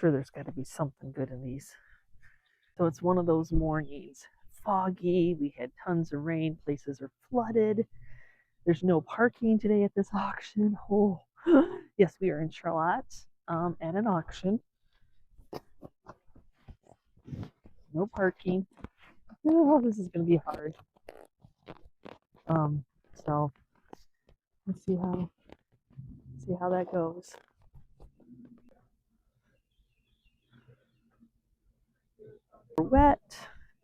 sure there's got to be something good in these. So it's one of those mornings. Foggy, we had tons of rain, places are flooded. There's no parking today at this auction. Oh, yes, we are in Charlotte at an auction. No parking. Oh, this is going to be hard. So let's see how that goes. We're wet.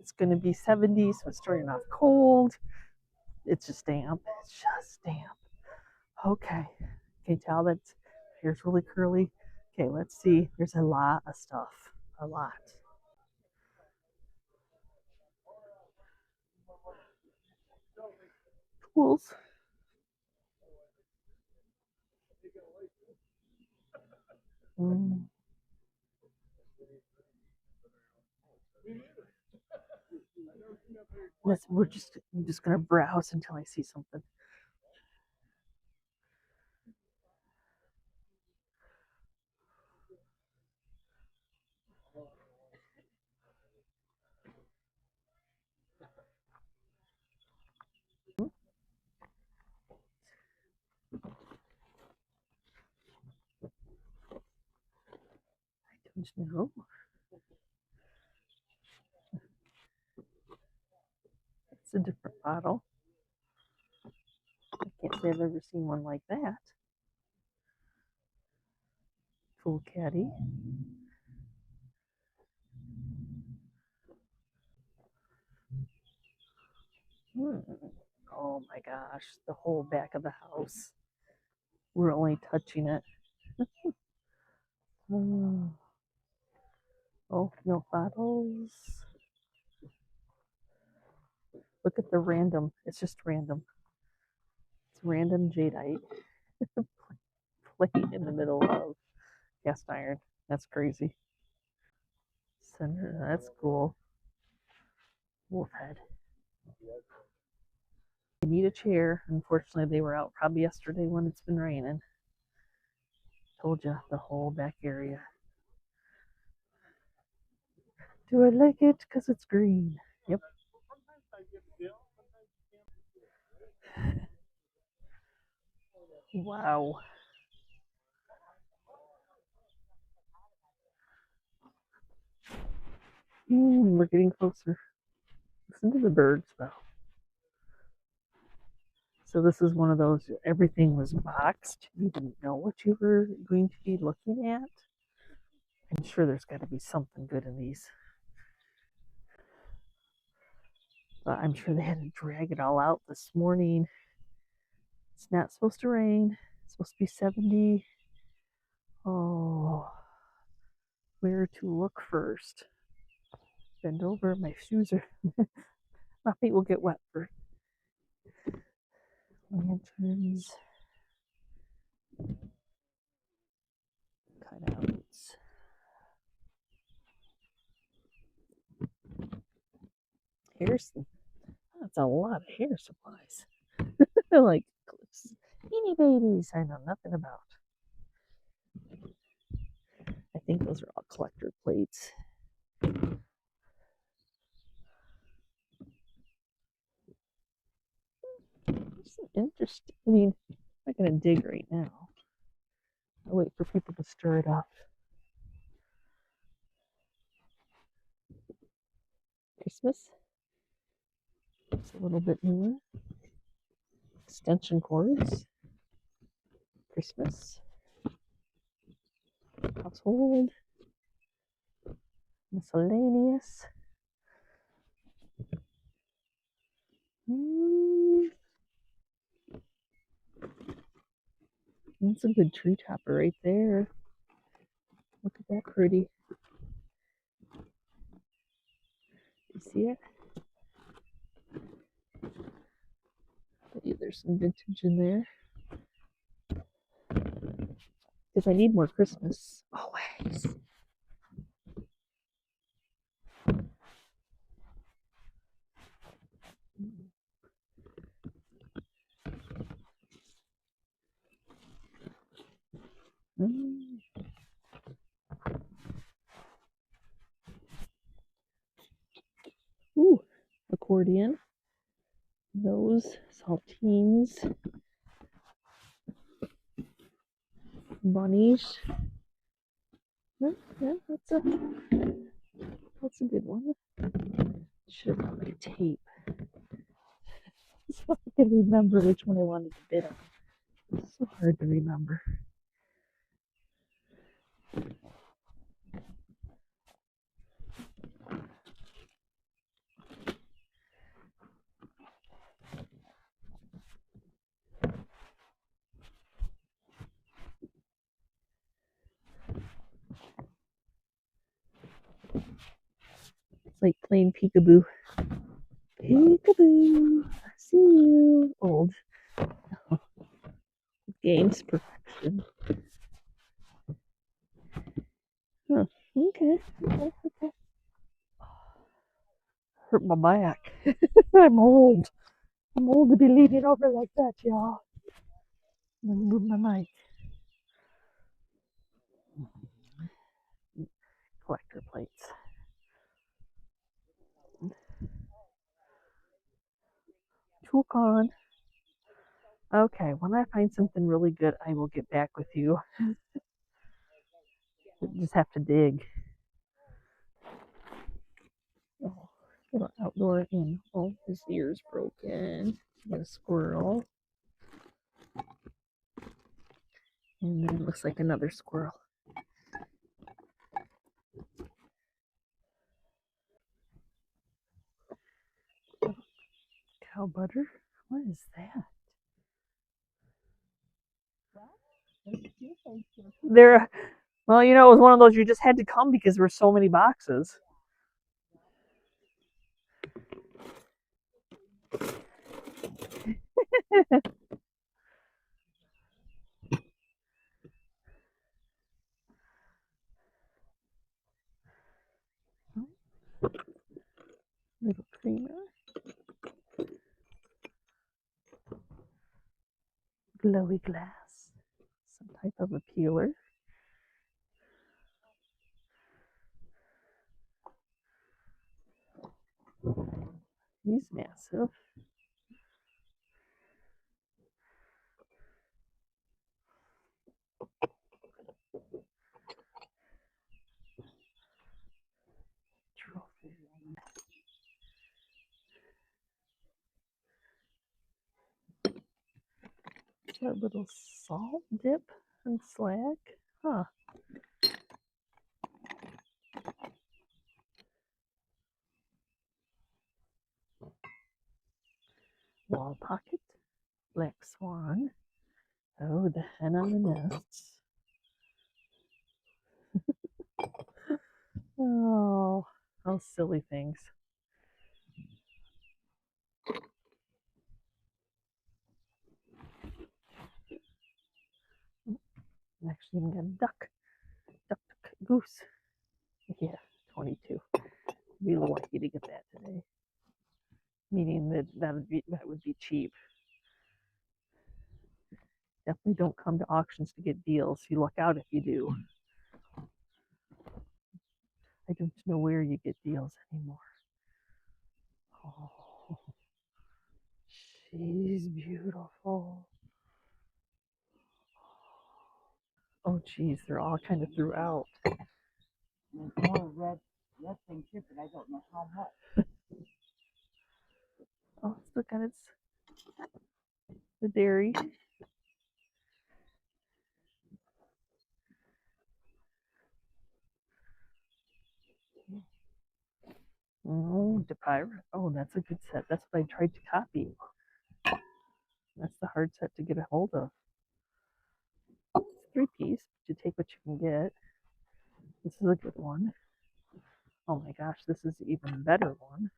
It's going to be 70, so it's starting off cold. It's just damp. It's just damp. Okay. Can you tell that hair's really curly? Okay, let's see. There's a lot of stuff. A lot. Tools. I'm just gonna browse until I see something. I don't know. It's a different bottle. I can't say I've ever seen one like that. Full caddy. Oh my gosh, the whole back of the house. We're only touching it. Oh, milk bottles. Look at the random. It's just random. It's random jadeite playing in the middle of cast iron. That's crazy. Center. That's cool. Wolf head. I need a chair. Unfortunately, they were out probably yesterday when it's been raining. Told you, the whole back area. Do I like it? Because it's green. Yep. Wow. We're getting closer. Listen to the birds, though. So this is one of those, everything was boxed. You didn't know what you were going to be looking at. I'm sure there's got to be something good in these. But I'm sure they had to drag it all out this morning. It's not supposed to rain. It's supposed to be 70. Oh, where to look first? Bend over. My shoes are, my feet will get wet first. Lanterns. Cutouts. Here's, that's a lot of hair supplies. Like beanie babies I know nothing about. I think those are all collector plates. It's interesting. I mean, I'm not going to dig right now. I'll wait for people to stir it up. Christmas. It's a little bit newer. Extension cords. Christmas. Household. Miscellaneous. That's a good tree topper right there. Look at that pretty. You see it? There's some vintage in there. Because I need more Christmas. Always. accordion. Those saltines, bunnies. Yeah, that's a good one. Should have my tape so I can remember which one I wanted to bid on. It's so hard to remember. It's like playing peekaboo. Peekaboo, I see you. Old games perfection. Huh. Okay. Hurt my back. I'm old. I'm old to be leaning over like that, y'all. I'm gonna move my mic. Collector plates. Toolcon. Okay, when I find something really good, I will get back with you. Just have to dig. Oh, little outdoor in. Oh, his ear's broken. Got a squirrel. And then it looks like another squirrel. Cow butter? What is that? There, well, you know, it was one of those you just had to come because there were so many boxes. Little creamer. Glowy glass. Some type of a peeler. He's massive. Trophy. Got a little salt dip and slag. Huh. Wall pocket. Black swan. Oh, the hen on the nests. Oh, those silly things. I actually even got a duck. Duck, goose. Yeah, 22. Be lucky to get that today. Meaning that would be cheap. Definitely don't come to auctions to get deals. You luck out if you do. I don't know where you get deals anymore. Oh, she's beautiful. Oh, geez, they're all kind of throughout. There's more red things here, but I don't know how much. Oh, let's look at the dairy. Oh, Depira. Oh, that's a good set. That's what I tried to copy. That's the hard set to get a hold of. It's 3-piece, but you take what you can get. This is a good one. Oh my gosh, this is an even better one.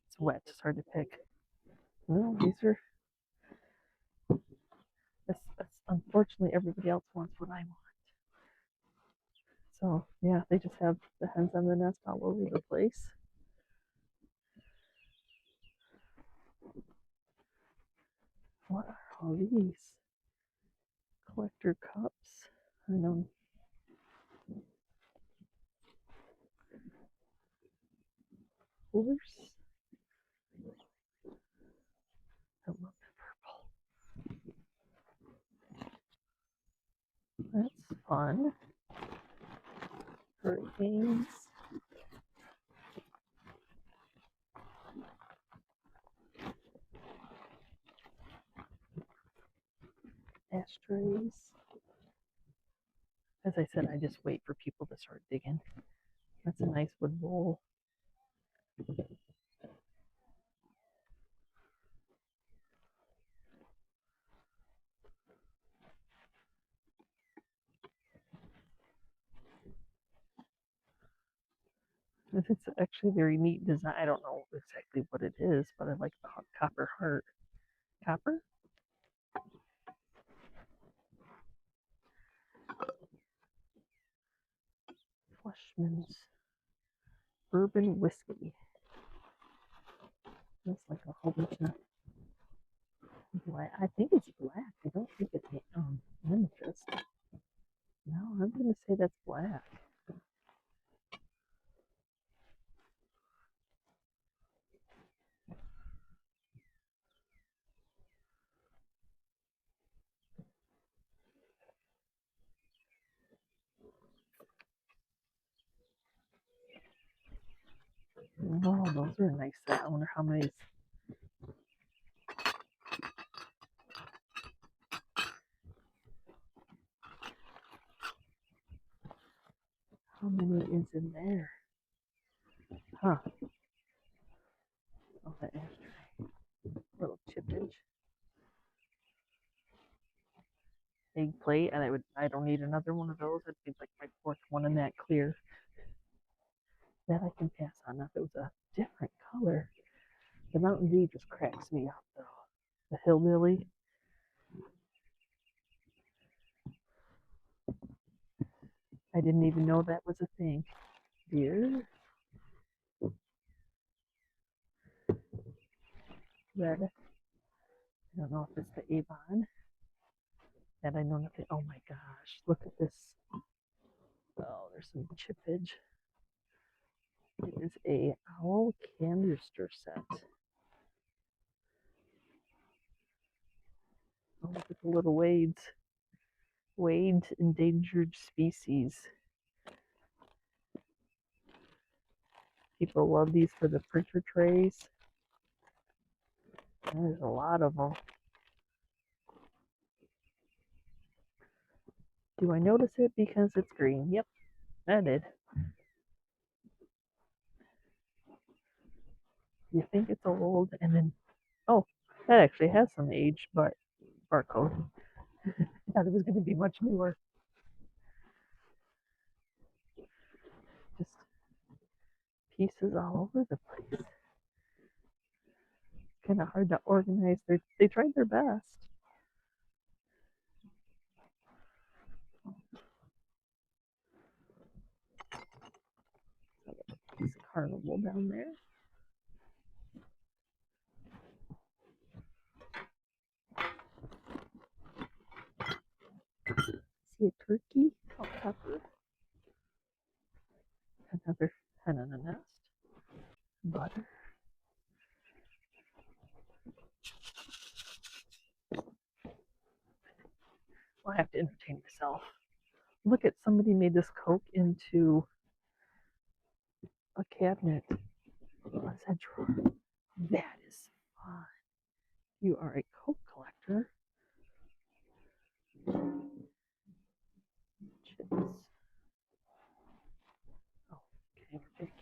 It's wet. It's hard to pick. No, these are. That's unfortunately everybody else wants what I want. So yeah, they just have the hens on the nest all over the place. What are all these? Collector cups. I know. coolers. I love the purple. That's fun. Hurricanes. Ashtrays. As I said, I just wait for people to start digging. That's a nice wood bowl. It's actually a very neat design. I don't know exactly what it is, but I like the copper heart. Copper? Flushman's bourbon whiskey. That's like a whole bunch of black. I think it's black. I don't think it's amethyst. No, I'm going to say that's black. Oh, those are nice. I wonder how many is in there. Huh. Oh, that ashtray. Little chippage. Egg plate, and I don't need another one of those. It'd be like my fourth one in that clear. That I can pass on. If it was a different color. The Mountain Dew just cracks me up though. The hillbilly. I didn't even know that was a thing. Deer. Red. I don't know if it's the Avon. That I know nothing. Oh my gosh. Look at this. Oh, there's some chippage. It is a owl canister set. Oh, look at the little wades. Wade's endangered species. People love these for the printer trays. There's a lot of them. Do I notice it because it's green? Yep, I did. You think it's old, and then, oh, that actually has some age, but barcode. I thought it was going to be much newer. Just pieces all over the place. It's kind of hard to organize. They tried their best. Piece of carnival down there. See a turkey, salt pepper, another hen in a nest, butter. Well, I have to entertain myself. Look at somebody made this Coke into a cabinet. What's that drawer? That is fun. You are a Coke collector. Chips. Oh, okay, we're big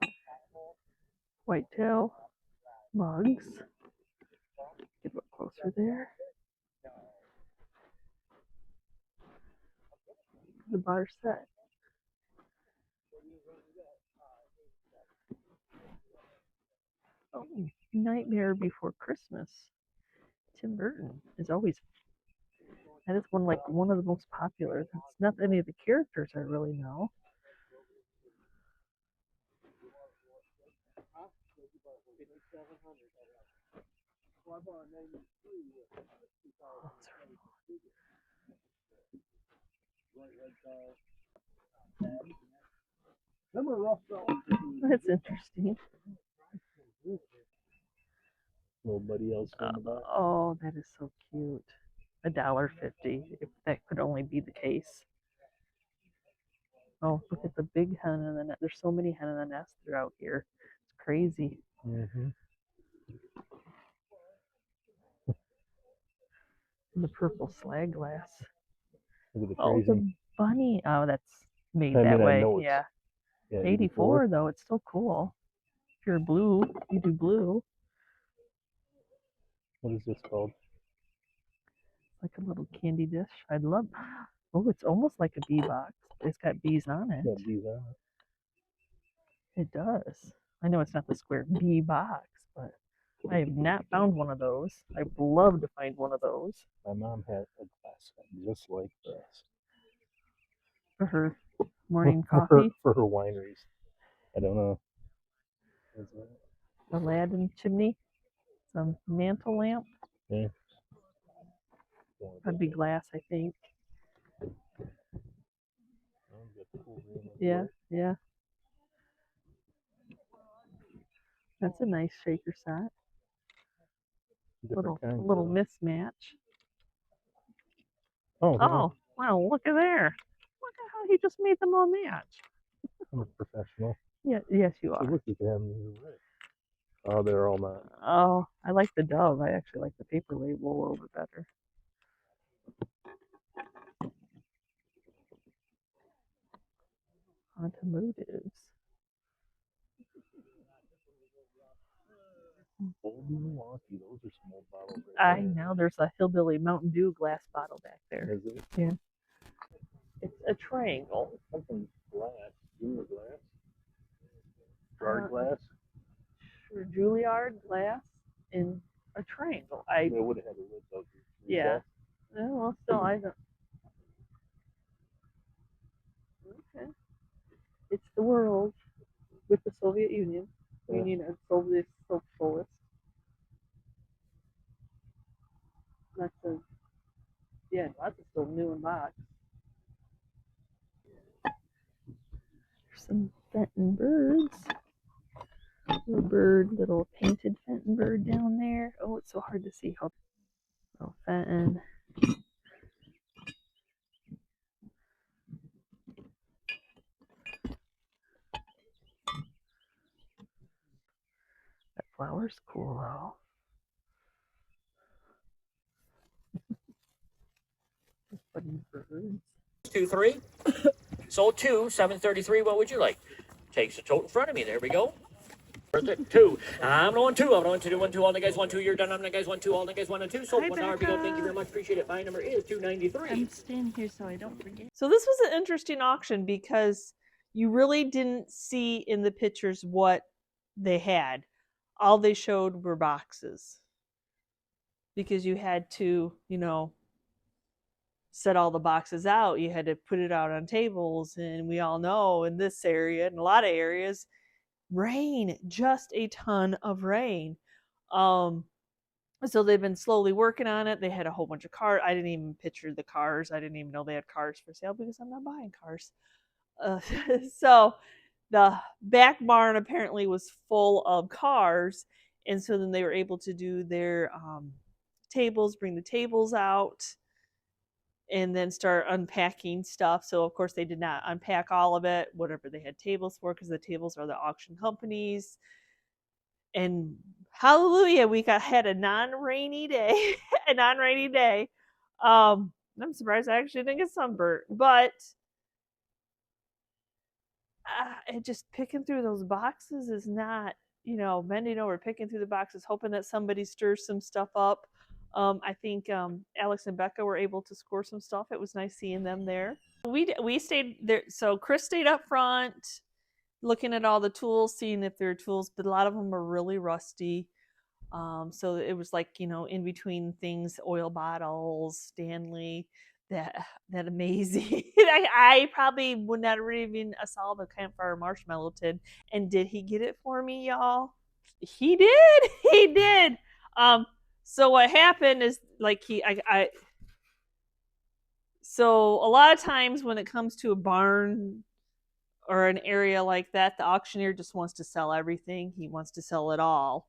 here. Whitetail mugs. Get a bit closer there. The bar set. Oh, Nightmare Before Christmas. Tim Burton is always. That is one of the most popular. It's not any of the characters I really know. That's interesting. Nobody else in the back. Oh, that is so cute. $1.50. If that could only be the case. Oh, look at the big hen in the nest. There's so many hen in the nest throughout here. It's crazy. Mm-hmm. And the purple slag glass. Look at the Oh, crazy. the bunny. Oh, that's made I that mean, I way. know it's Yeah. yeah, 84 though. It's still cool. If you're blue, you do blue. What is this called? Like a little candy dish. I'd love. Oh, it's almost like a bee box. It's got bees on it. Got bees on it. It does. I know it's not the square bee box, but I have not found one of those. I'd love to find one of those My mom had a glass just like this for her morning for coffee. her wineries. I don't know. Aladdin chimney. Some mantle lamp. Yeah. That'd be glass, I think. Yeah, yeah. That's a nice shaker set. Little mismatch. Oh, wow, look at there. Look at how he just made them all match. I'm a professional. Yeah, yes, you So are. look at them. Oh, they're all not. Oh, I like the dove. I actually like the paper label a little bit better. Automotives. Old Milwaukee. Those are small bottles. I know. There's a Hillbilly Mountain Dew glass bottle back there. Is it? Yeah. It's a triangle. Something glass. Junior glass. Guard glass. Sure, Juilliard glass in a triangle. I would have had a lid though. Yeah. Well, still, I don't. Okay. It's the world with the Soviet Union. Yeah. Union of Soviet Socialists. Lots of, yeah, lots of still new in box. There's some Fenton birds. Little painted Fenton bird down there. Oh, it's so hard to see how. Oh, Fenton. That flower's cool though. Funny birds. 2-3. Sold 2, 733. What would you like? Takes the total in front of me. There we go. 2. I'm on 2. I'm on 2. 1 2. All the guys 1 2. You're done. I'm the guys 1 2. All the guys 1 and 2. Sold Hi, $1. Bigo. Thank you very much. Appreciate it. Buy number is 293. I'm staying here so I don't forget. So this was an interesting auction because you really didn't see in the pictures what they had. All they showed were boxes. Because you had to, set all the boxes out. You had to put it out on tables, and we all know in this area and a lot of areas, rain, just a ton of rain. So they've been slowly working on it. They had a whole bunch of cars. I didn't even picture the cars. I didn't even know they had cars for sale because I'm not buying cars. So the back barn apparently was full of cars, and so then they were able to do their tables, bring the tables out, and then start unpacking stuff. So of course they did not unpack all of it, whatever they had tables for, because the tables are the auction companies. And hallelujah, we had a non-rainy day. A non-rainy day. I'm surprised I actually didn't get sunburnt, but just picking through those boxes is not, bending over, picking through the boxes, hoping that somebody stirs some stuff up. I think Alex and Becca were able to score some stuff. It was nice seeing them there. We stayed there. So Chris stayed up front, looking at all the tools, seeing if there are tools, but a lot of them are really rusty. So it was like, in between things, oil bottles, Stanley, that amazing. I probably would not have even solved a campfire marshmallow tin. And did he get it for me, y'all? He did. He did. So what happened is like so a lot of times when it comes to a barn or an area like that, the auctioneer just wants to sell everything. He wants to sell it all.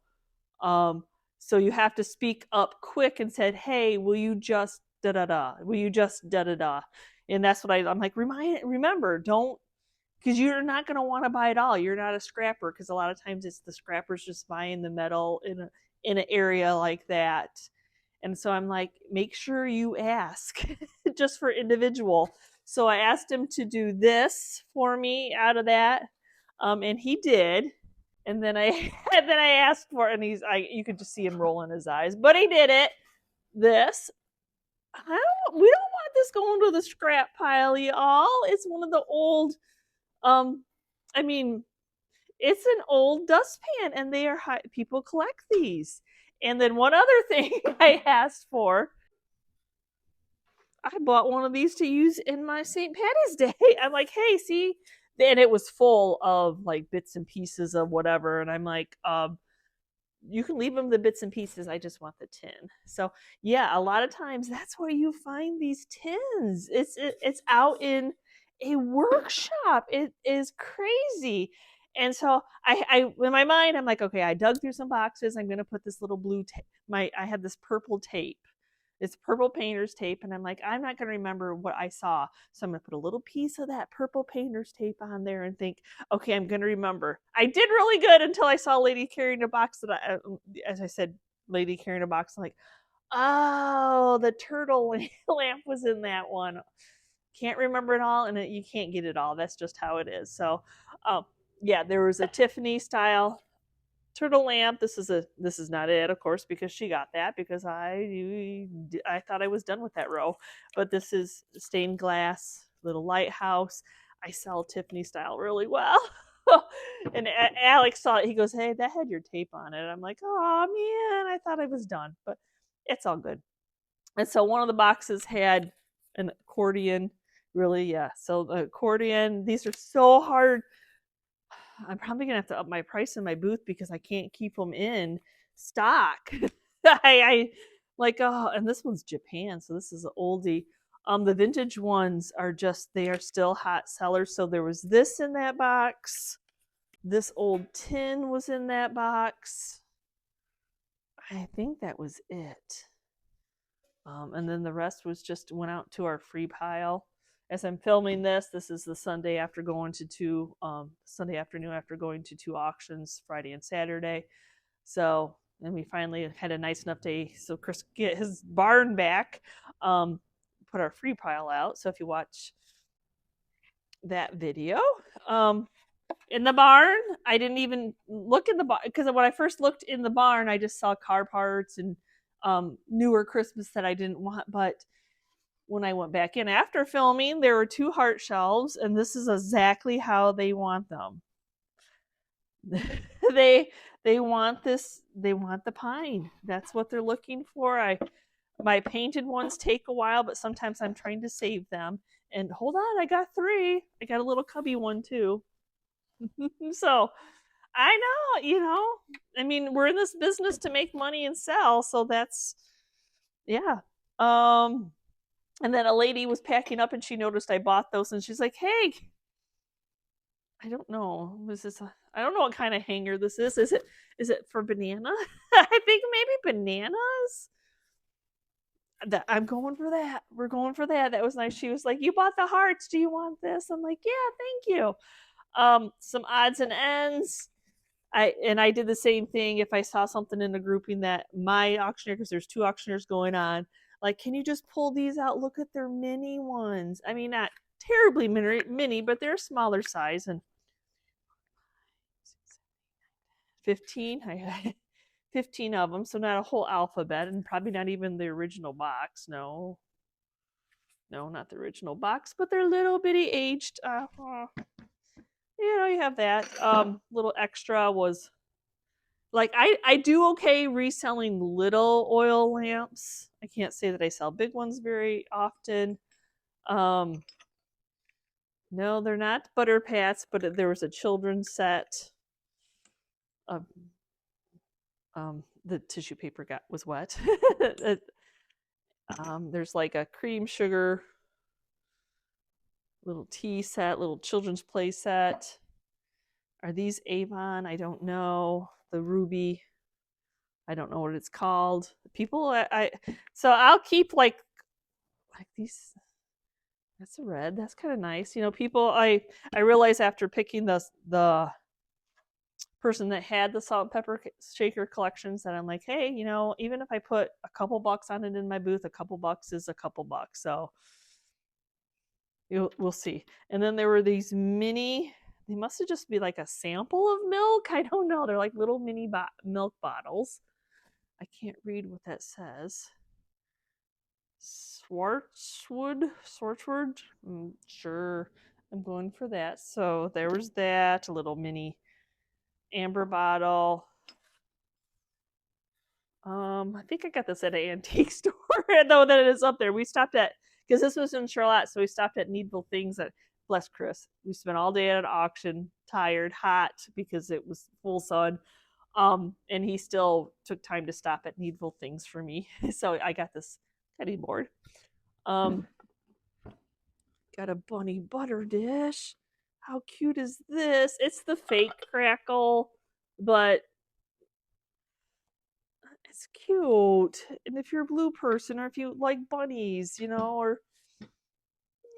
So you have to speak up quick and said, "Hey, will you just da da da? Will you just da da da?" And that's what I'm like. Remember, don't, because you're not going to want to buy it all. You're not a scrapper, because a lot of times it's the scrappers just buying the metal in an area like that. And so I'm like, make sure you ask just for individual. So I asked him to do this for me out of that, and he did. And then I and then I asked for it, and you could just see him rolling his eyes, but he did it. This, we don't want this going to the scrap pile, y'all. It's one of the old, I mean, it's an old dustpan, and they are people collect these. And then one other thing I asked for, I bought one of these to use in my St. Patty's Day. I'm like, hey, see, and it was full of like bits and pieces of whatever, and I'm like, you can leave them the bits and pieces. I just want the tin. So yeah, a lot of times that's where you find these tins. It's out in a workshop. It is crazy. And so I in my mind, I'm like, okay, I dug through some boxes. I'm gonna put this little blue tape. I had this purple tape. It's purple painter's tape, and I'm like, I'm not gonna remember what I saw, so I'm gonna put a little piece of that purple painter's tape on there and think, okay, I'm gonna remember. I did really good until I saw a lady carrying a box that as I said, lady carrying a box. I'm like, oh, the turtle lamp was in that one. Can't remember it all, and you can't get it all. That's just how it is. So, yeah, there was a Tiffany style turtle lamp. This is not it, of course, because she got that, because I thought I was done with that row. But this is stained glass little lighthouse. I sell Tiffany style really well. And Alex saw it. He goes, hey, that had your tape on it. I'm like, oh man, I thought I was done, but it's all good. And so one of the boxes had an accordion. Really, yeah. So the accordion, these are so hard. I'm probably gonna have to up my price in my booth because I can't keep them in stock. I like, oh, and this one's Japan, so this is an oldie. The vintage ones are they are still hot sellers. So there was this in that box. This old tin was in that box. I think that was it. And then the rest was just went out to our free pile. As I'm filming this is the Sunday after going to Sunday afternoon after going to 2 auctions, Friday and Saturday. So, and we finally had a nice enough day so Chris could get his barn back, put our free pile out. So if you watch that video, in the barn, I didn't even look in the barn, because when I first looked in the barn, I just saw car parts and newer Christmas that I didn't want. But when I went back in after filming, there were 2 heart shelves, and this is exactly how they want them. they want this. They want the pine. That's what they're looking for. My painted ones take a while, but sometimes I'm trying to save them. And hold on, I got 3. I got a little cubby one too. So I know, I mean, we're in this business to make money and sell, so that's, yeah. And then a lady was packing up and she noticed I bought those, and she's like, hey, I don't know, I don't know what kind of hanger this is. Is it for banana? I think maybe bananas. I'm going for that. We're going for that. That was nice. She was like, you bought the hearts. Do you want this? I'm like, yeah, thank you. Some odds and ends. I did the same thing. If I saw something in the grouping that my auctioneer, because there's 2 auctioneers going on, like, can you just pull these out? Look at their mini ones. I mean, not terribly mini, but they're smaller size. And 15, I had 15 of them, so not a whole alphabet, and probably not even the original box. No, not the original box, but they're little bitty aged. You have that. Little extra was, like, I do okay reselling little oil lamps. I can't say that I sell big ones very often. No, they're not butter pats, but there was a children's set. The tissue paper was wet. There's like a cream sugar Little tea set, little children's play set. Are these Avon? I don't know. The ruby. I don't know what it's called. People, so I'll keep like these. That's a red. That's kind of nice. You know, people. I realize after picking the person that had the salt and pepper shaker collections that I'm like, hey, you know, even if I put a couple bucks on it in my booth, a couple bucks is a couple bucks. So we'll see. And then there were these mini. They must have just be like a sample of milk. I don't know. They're like little mini milk bottles. I can't read what that says. Swartzwood? Sure. I'm going for that. So there was that, a little mini amber bottle. I think I got this at an antique store, though that it is up there. We stopped at, because this was in Charlotte, so we stopped at Needful Things at, bless Chris. We spent all day at an auction, tired, hot, because it was full sun. And he still took time to stop at Needful Things for me. So I got this cutting board. Got a bunny butter dish. How cute is this? It's the fake crackle, but it's cute. And if you're a blue person, or if you like bunnies, you know, or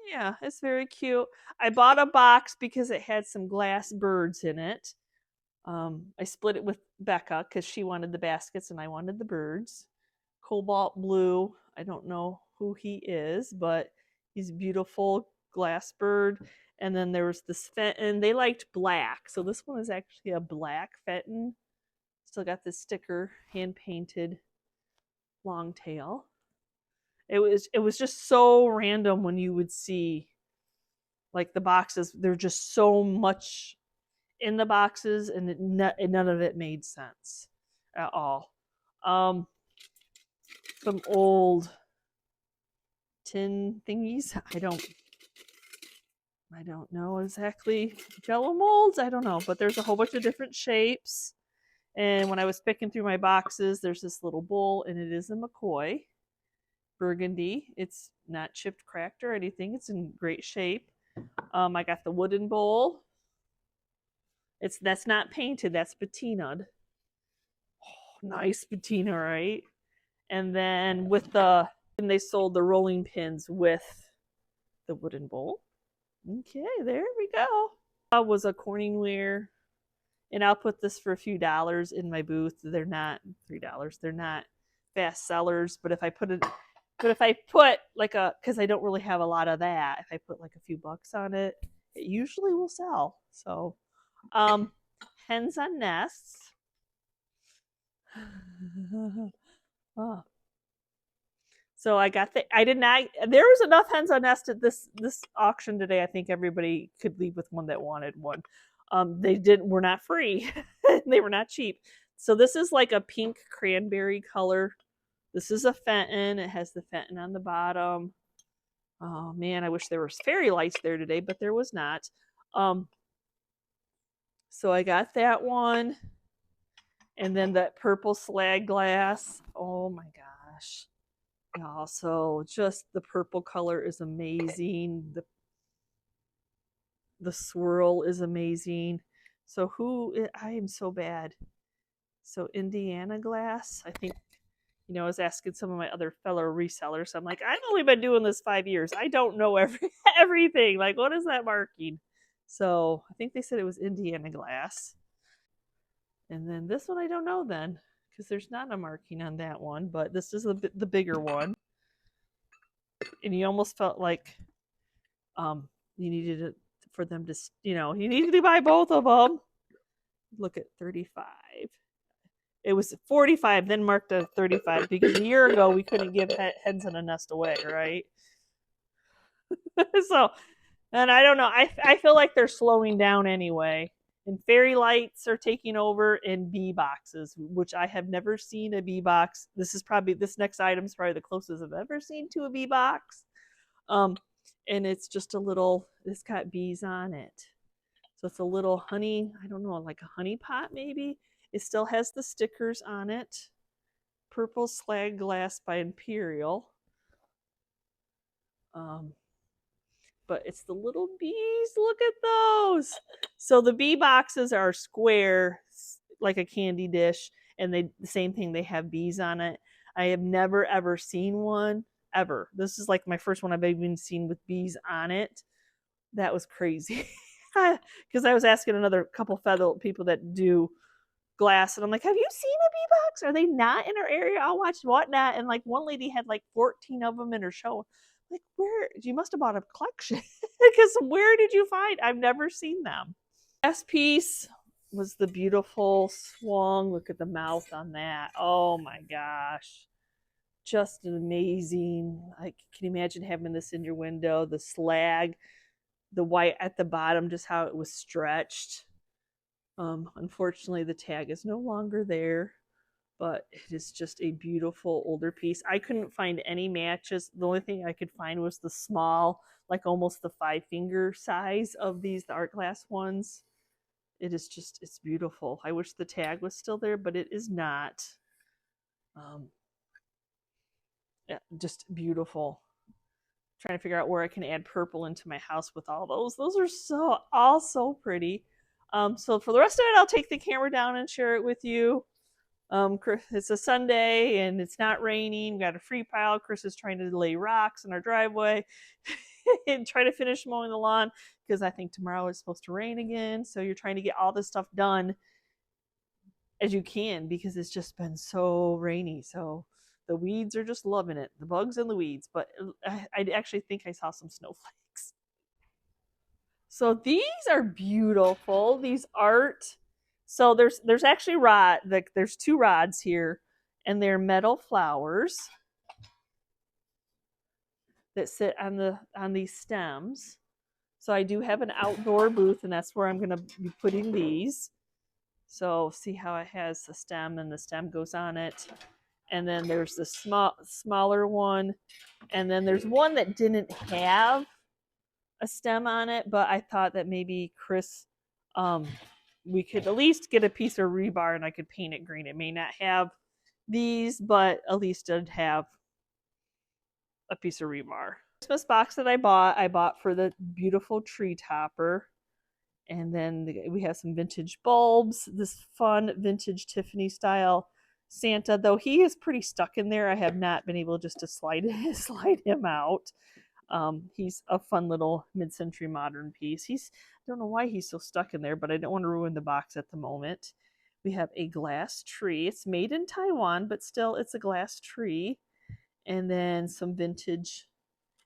yeah, it's very cute. I bought a box because it had some glass birds in it. I split it with Becca because she wanted the baskets and I wanted the birds. Cobalt blue. I don't know who he is, but he's a beautiful glass bird. And then there was this Fenton. They liked black, so this one is actually a black Fenton. Still got this sticker, hand painted, long tail. It was just so random when you would see like the boxes. There's just so much in the boxes, and none of it made sense at all. Some old tin thingies. I don't know exactly. Jello molds? I don't know, but there's a whole bunch of different shapes. And when I was picking through my boxes, there's this little bowl, and it is a McCoy burgundy. It's not chipped, cracked, or anything. It's in great shape. I got the wooden bowl. That's not painted. That's patinaed. Oh, nice patina, right? And then and they sold the rolling pins with the wooden bowl. Okay, there we go. Was a Corningware, and I'll put this for a few dollars in my booth. They're not $3. They're not fast sellers, but if I put like because I don't really have a lot of that, if I put like a few bucks on it, it usually will sell. So, hens on nests. Oh. So I got I did not. There was enough hens on nest at this auction today. I think everybody could leave with one that wanted one. They were not free. They were not cheap. So this is like a pink cranberry color. This is a Fenton. It has the Fenton on the bottom. Oh man, I wish there was fairy lights there today, but there was not. So I got that one. And then that purple slag glass. Oh my gosh. Also, just the purple color is amazing. The swirl is amazing. So I am so bad. So Indiana glass, I think, you know, I was asking some of my other fellow resellers. So I'm like, I've only been doing this 5 years. I don't know everything. Like, what is that marking? So I think they said it was Indiana glass. And then this one I don't know then, because there's not a marking on that one, but this is the bigger one. And you almost felt like you needed it for them to, you know, you needed to buy both of them. Look at 35. It was 45, then marked at 35 because a year ago we couldn't give hens in a nest away, right? So, and I don't know. I feel like they're slowing down anyway. And fairy lights are taking over in bee boxes, which I have never seen a bee box. This next item is probably the closest I've ever seen to a bee box. And it's just it's got bees on it. So it's a little honey, I don't know, like a honey pot maybe. It still has the stickers on it. Purple slag glass by Imperial. but it's the little bees. Look at those. So the bee boxes are square, like a candy dish, and the same thing, they have bees on it. I have never ever seen one ever. This is like my first one I've even seen with bees on it. That was crazy. Because I was asking another couple fellow people that do glass, and I'm like, have you seen a bee box? Are they not in our area? I'll watch Whatnot. And like one lady had like 14 of them in her show. Like, where? You must have bought a collection. Because where did you find? I've never seen them. Last piece was the beautiful swung. Look at the mouth on that. Oh my gosh. Just amazing. I can imagine having this in your window. The slag, the white at the bottom, just how it was stretched. Unfortunately, the tag is no longer there, but it is just a beautiful older piece. I couldn't find any matches. The only thing I could find was the small, like almost the 5-finger size of these, the art glass ones. It is just, it's beautiful. I wish the tag was still there, but it is not. Yeah, just beautiful. Trying to figure out where I can add purple into my house with all those. Those are all so pretty. So for the rest of it, I'll take the camera down and share it with you. It's a Sunday and it's not raining. We got a free pile. Chris is trying to lay rocks in our driveway and try to finish mowing the lawn because I think tomorrow is supposed to rain again. So you're trying to get all this stuff done as you can because it's just been so rainy. So the weeds are just loving it, the bugs and the weeds. But I actually think I saw some snowflakes. So these are beautiful. These art. So there's actually there's 2 rods here, and they're metal flowers that sit on these stems. So I do have an outdoor booth, and that's where I'm going to be putting these. So see how it has the stem, and the stem goes on it. And then there's the smaller one, and then there's one that didn't have a stem on it, but I thought that maybe Chris, we could at least get a piece of rebar and I could paint it green. It may not have these, but at least it'd have a piece of rebar. Christmas box that I bought for the beautiful tree topper. And then we have some vintage bulbs, this fun vintage Tiffany style Santa, though he is pretty stuck in there. I have not been able just to slide him out. He's a fun little mid-century modern piece. I don't know why he's so stuck in there, but I don't want to ruin the box at the moment. We have a glass tree. It's made in Taiwan, but still it's a glass tree. And then some vintage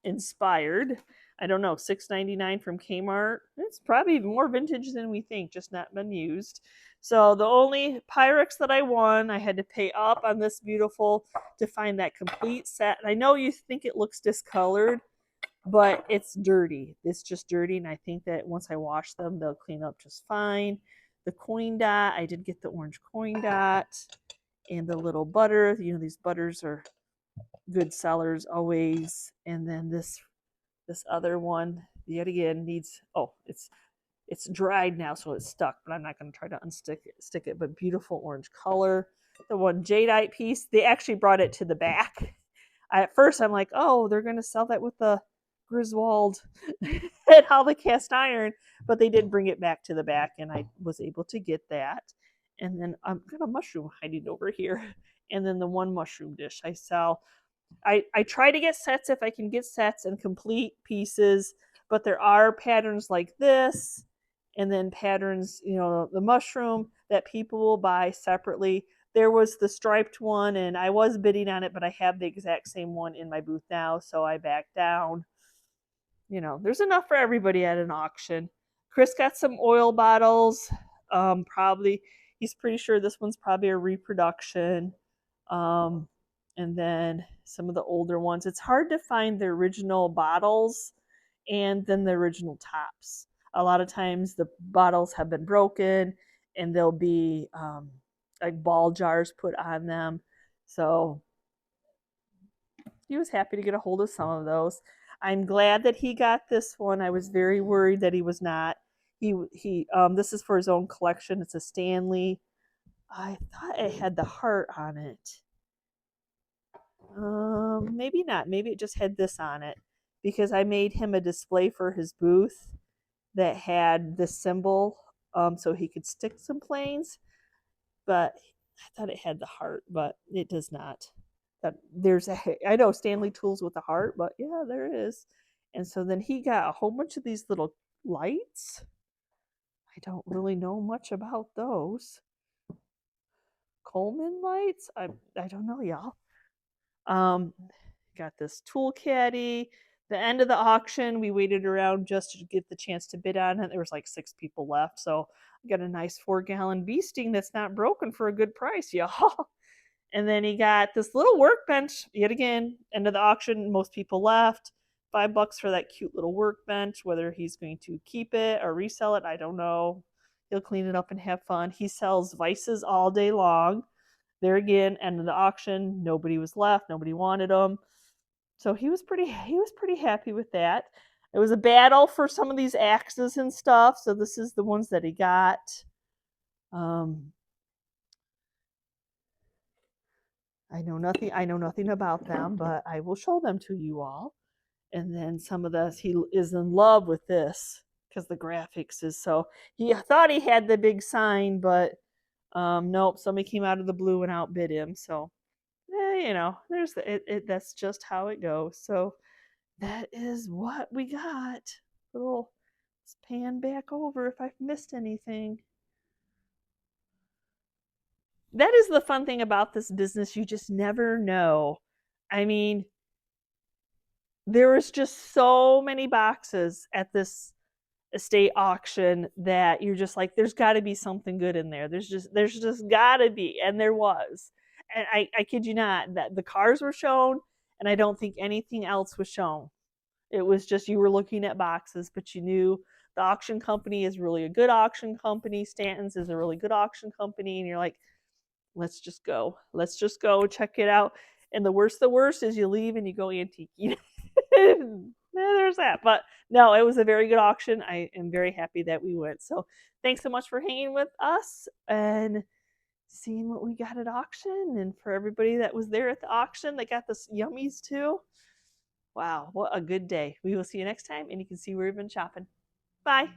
inspired. I don't know, $6.99 from Kmart. It's probably more vintage than we think, just not been used. So the only Pyrex that I won, I had to pay up on this beautiful to find that complete set. And I know you think it looks discolored, but it's dirty. It's just dirty, and I think that once I wash them, they'll clean up just fine. The coin dot, I did get the orange coin dot, and the little butter. You know, these butters are good sellers always. And then this other one, yet again, needs, it's dried now, so it's stuck, but I'm not going to try to stick it, but beautiful orange color. The one jadeite piece, they actually brought it to the back. At first, I'm like, oh, they're going to sell that with the Griswold and all the cast iron, but they did bring it back to the back, and I was able to get that. And then I've got a mushroom hiding over here, and then the one mushroom dish I sell. I try to get sets if I can get sets and complete pieces, but there are patterns like this, and then patterns, the mushroom that people will buy separately. There was the striped one, and I was bidding on it, but I have the exact same one in my booth now, so I backed down. There's enough for everybody at an auction. Chris got some oil bottles. Probably, he's pretty sure this one's probably a reproduction. And then some of the older ones. It's hard to find the original bottles and then the original tops. A lot of times the bottles have been broken, and there'll be like ball jars put on them. So he was happy to get a hold of some of those. I'm glad that he got this one. I was very worried that he was not. This is for his own collection. It's a Stanley. I thought it had the heart on it. Maybe not. Maybe it just had this on it. because I made him a display for his booth that had this symbol, so he could stick some planes. But I thought it had the heart, but it does not. That there's a I know Stanley Tools with a heart, but yeah, there is. And so then he got a whole bunch of these little lights. I don't really know much about those. Coleman lights? I don't know, y'all. Got this tool caddy. The end of the auction, we waited around just to get the chance to bid on it. There was like 6 people left, so I got a nice 4-gallon bee sting that's not broken for a good price, y'all. And then he got this little workbench. Yet again, end of the auction, most people left. $5 for that cute little workbench. Whether he's going to keep it or resell it, I don't know. He'll clean it up and have fun. He sells vices all day long. There again, end of the auction, nobody was left. Nobody wanted them. So he was pretty happy with that. It was a battle for some of these axes and stuff. So this is the ones that he got. I know nothing about them, but I will show them to you all. And then some of this, he is in love with this because the graphics is so. He thought he had the big sign, but nope, somebody came out of the blue and outbid him. So, there's that's just how it goes. So that is what we got. Little let's pan back over if I've missed anything. That is the fun thing about this business. You just never know. I mean, there was just so many boxes at this estate auction that you're just like, there's got to be something good in there. There's just got to be, and there was. And I kid you not, that the cars were shown, and I don't think anything else was shown. It was just you were looking at boxes, but you knew the auction company is really a good auction company. Stanton's is a really good auction company, and you're like, let's just go. Let's just go check it out. And the worst is you leave and you go antique. There's that. But no, it was a very good auction. I am very happy that we went. So thanks so much for hanging with us and seeing what we got at auction. And for everybody that was there at the auction, they got the yummies too. Wow, what a good day. We will see you next time, and you can see where we've been shopping. Bye.